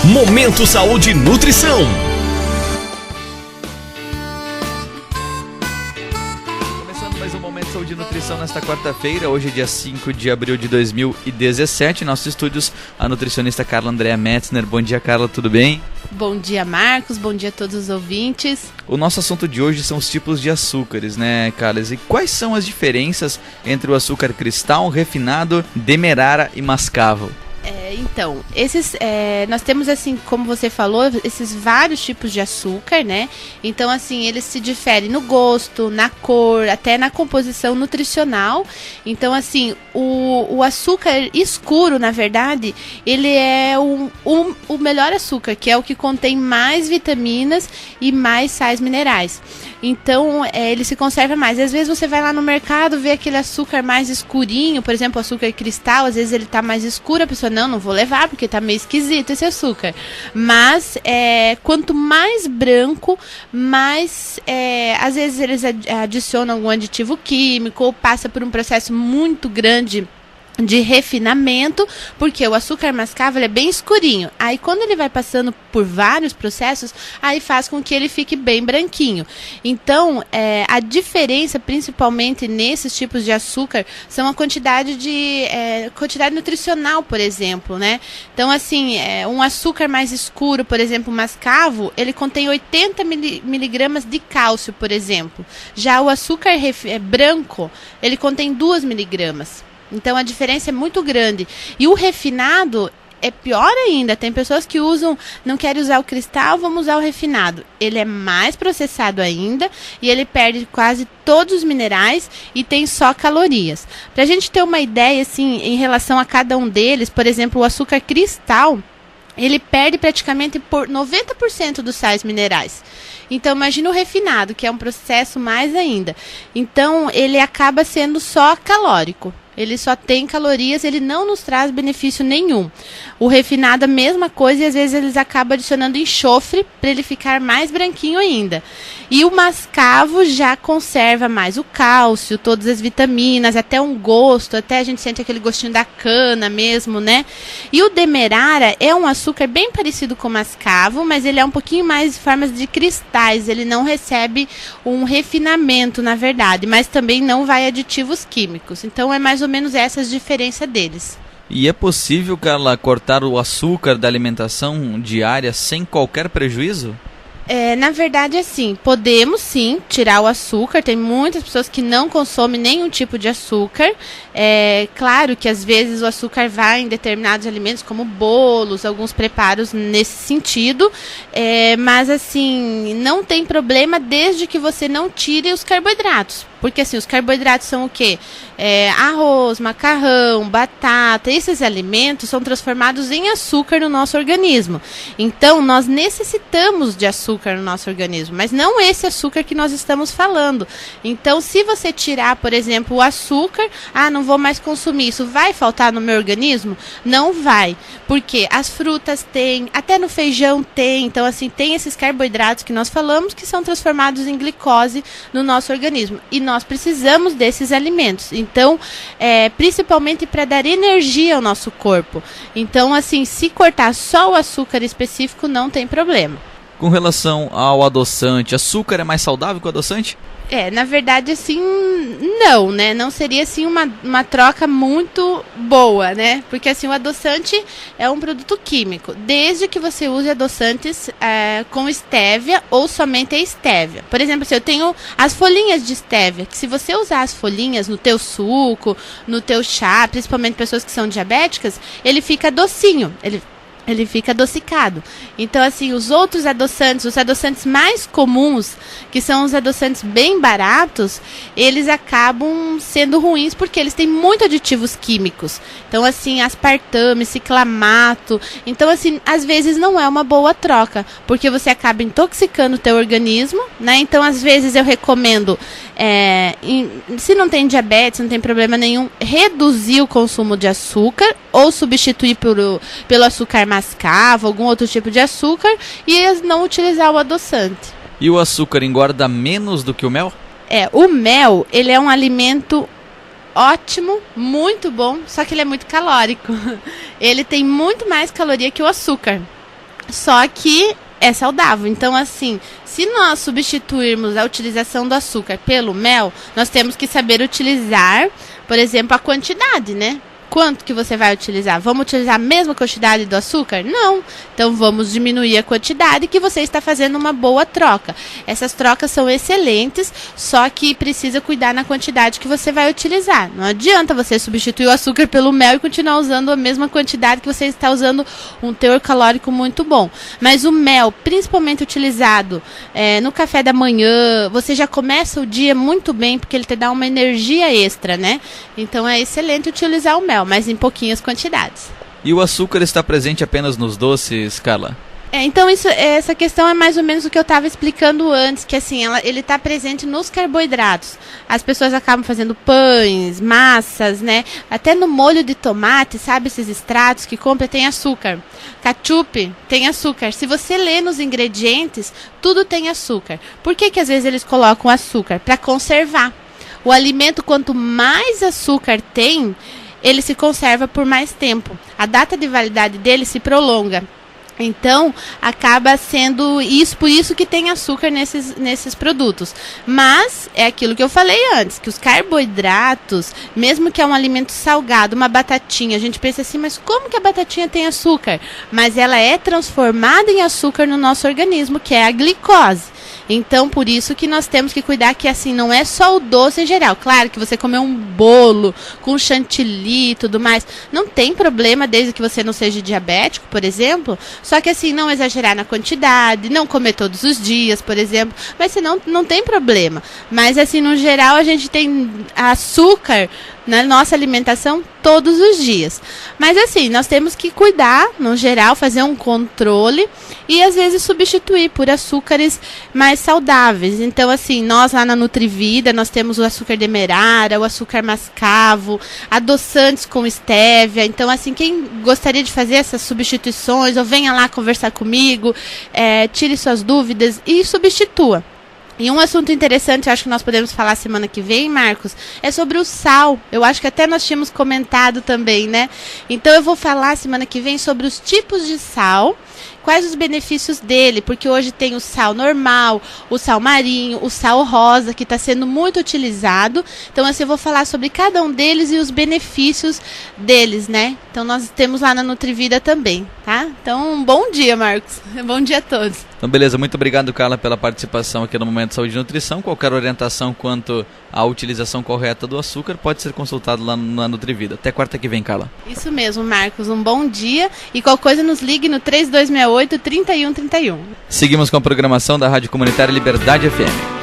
Momento Saúde e Nutrição. Começando mais um Momento Saúde e Nutrição nesta quarta-feira. Hoje é dia 5 de abril de 2017. Em nossos estúdios, a nutricionista Carla Andrea Metzner. Bom dia, Carla, tudo bem? Bom dia, Marcos. Bom dia a todos os ouvintes. O nosso assunto de hoje são os tipos de açúcares, né, Carlos? E quais são as diferenças entre o açúcar cristal, refinado, demerara e mascavo? Então, nós temos, assim, como você falou, esses vários tipos de açúcar, né? Então, assim, eles se diferem no gosto, na cor, até na composição nutricional. Então, assim, o açúcar escuro, na verdade, ele é o melhor açúcar, que é o que contém mais vitaminas e mais sais minerais. Então, ele se conserva mais. Às vezes você vai lá no mercado, vê aquele açúcar mais escurinho, por exemplo, o açúcar cristal, às vezes ele tá mais escuro, a pessoa, não vou levar, porque tá meio esquisito esse açúcar. Mas, quanto mais branco, mais, às vezes eles adicionam algum aditivo químico, ou passa por um processo muito grande de refinamento, porque o açúcar mascavo ele é bem escurinho. Aí quando ele vai passando por vários processos, aí faz com que ele fique bem branquinho. Então, a diferença, principalmente nesses tipos de açúcar, são a quantidade quantidade nutricional, por exemplo, né? Então, assim, um açúcar mais escuro, por exemplo, o mascavo, ele contém 80 miligramas de cálcio, por exemplo. Já o açúcar branco, ele contém 2 miligramas. Então a diferença é muito grande. E o refinado é pior ainda. Tem pessoas que não querem usar o cristal, vamos usar o refinado. Ele é mais processado ainda e ele perde quase todos os minerais e tem só calorias. Para a gente ter uma ideia, assim, em relação a cada um deles, por exemplo, o açúcar cristal, ele perde praticamente por 90% dos sais minerais. Então, imagina o refinado, que é um processo mais ainda. Então, ele acaba sendo só calórico. Ele só tem calorias, ele não nos traz benefício nenhum. O refinado, a mesma coisa, e às vezes eles acabam adicionando enxofre para ele ficar mais branquinho ainda. E o mascavo já conserva mais o cálcio, todas as vitaminas, até um gosto, até a gente sente aquele gostinho da cana mesmo, né? E o demerara é um açúcar bem parecido com o mascavo, mas ele é um pouquinho mais em formas de cristais, ele não recebe um refinamento, na verdade, mas também não vai aditivos químicos. Então é mais ou menos essas diferenças deles. E é possível, Carla, cortar o açúcar da alimentação diária sem qualquer prejuízo? Na verdade, assim, podemos sim tirar o açúcar. Tem muitas pessoas que não consomem nenhum tipo de açúcar. Claro que às vezes o açúcar vai em determinados alimentos, como bolos, alguns preparos nesse sentido. Mas assim, não tem problema desde que você não tire os carboidratos. Porque assim, os carboidratos são o quê? Arroz, macarrão, batata, esses alimentos são transformados em açúcar no nosso organismo. Então, nós necessitamos de açúcar no nosso organismo, mas não esse açúcar que nós estamos falando. Então, se você tirar, por exemplo, o açúcar, não vou mais consumir, isso vai faltar no meu organismo? Não vai, porque as frutas têm, até no feijão tem, então assim, tem esses carboidratos que nós falamos que são transformados em glicose no nosso organismo. E nós precisamos desses alimentos. Então, principalmente para dar energia ao nosso corpo. Então, assim, se cortar só o açúcar específico, não tem problema. Com relação ao adoçante, açúcar é mais saudável que o adoçante? Na verdade, assim, não, né? Não seria, assim, uma troca muito boa, né? Porque, assim, o adoçante é um produto químico, desde que você use adoçantes com estévia ou somente a estévia. Por exemplo, assim, eu tenho as folhinhas de estévia, que se você usar as folhinhas no teu suco, no teu chá, principalmente pessoas que são diabéticas, ele fica docinho, ele fica adocicado. Então, assim, os outros adoçantes, os adoçantes mais comuns, que são os adoçantes bem baratos, eles acabam sendo ruins porque eles têm muitos aditivos químicos. Então, assim, aspartame, ciclamato. Então, assim, às vezes não é uma boa troca, porque você acaba intoxicando o teu organismo, né? Então, às vezes eu recomendo, se não tem diabetes, não tem problema nenhum, reduzir o consumo de açúcar ou substituir pelo açúcar mascavo, algum outro tipo de açúcar, e não utilizar o adoçante. E o açúcar engorda menos do que o mel? O mel, ele é um alimento ótimo, muito bom, só que ele é muito calórico. Ele tem muito mais caloria que o açúcar. só que é saudável. Então, assim, se nós substituirmos a utilização do açúcar pelo mel, nós temos que saber utilizar, por exemplo, a quantidade, né? Quanto que você vai utilizar? Vamos utilizar a mesma quantidade do açúcar? Não. Então vamos diminuir a quantidade, que você está fazendo uma boa troca. Essas trocas são excelentes, só que precisa cuidar na quantidade que você vai utilizar. Não adianta você substituir o açúcar pelo mel e continuar usando a mesma quantidade, que você está usando um teor calórico muito bom. Mas o mel, principalmente utilizado no café da manhã, você já começa o dia muito bem, porque ele te dá uma energia extra, né? Então é excelente utilizar o mel, mas em pouquinhas quantidades. E o açúcar está presente apenas nos doces, Carla? Então essa questão é mais ou menos o que eu estava explicando antes, que assim, ele está presente nos carboidratos. As pessoas acabam fazendo pães, massas, né? Até no molho de tomate, sabe, esses extratos que compra, tem açúcar. Ketchup tem açúcar. Se você lê nos ingredientes, tudo tem açúcar. Por que às vezes eles colocam açúcar? Para conservar. O alimento, quanto mais açúcar tem, ele se conserva por mais tempo. A data de validade dele se prolonga. Então, acaba sendo isso, por isso que tem açúcar nesses produtos. Mas, é aquilo que eu falei antes, que os carboidratos, mesmo que é um alimento salgado, uma batatinha, a gente pensa assim, mas como que a batatinha tem açúcar? Mas ela é transformada em açúcar no nosso organismo, que é a glicose. Então, por isso que nós temos que cuidar que, assim, não é só o doce em geral. Claro que você comer um bolo com chantilly e tudo mais, não tem problema, desde que você não seja diabético, por exemplo. Só que, assim, não exagerar na quantidade, não comer todos os dias, por exemplo. Mas, senão, não tem problema. Mas, assim, no geral, a gente tem açúcar na nossa alimentação todos os dias. Mas assim, nós temos que cuidar, no geral, fazer um controle e às vezes substituir por açúcares mais saudáveis. Então assim, nós lá na Nutrivida, nós temos o açúcar demerara, o açúcar mascavo, adoçantes com estévia. Então assim, quem gostaria de fazer essas substituições, ou venha lá conversar comigo, tire suas dúvidas e substitua. E um assunto interessante, eu acho que nós podemos falar semana que vem, Marcos, é sobre o sal. Eu acho que até nós tínhamos comentado também, né? Então eu vou falar semana que vem sobre os tipos de sal, quais os benefícios dele, porque hoje tem o sal normal, o sal marinho, o sal rosa, que está sendo muito utilizado. Então assim, eu vou falar sobre cada um deles e os benefícios deles, né? Então nós temos lá na Nutrivida também, tá? Então um bom dia, Marcos. Bom dia a todos. Então beleza, muito obrigado, Carla, pela participação aqui no Momento Saúde e Nutrição. Qualquer orientação quanto à utilização correta do açúcar pode ser consultado lá na Nutrivida. Até quarta que vem, Carla. Isso mesmo, Marcos. Um bom dia e qualquer coisa nos ligue no 3268-3131. Seguimos com a programação da Rádio Comunitária Liberdade FM.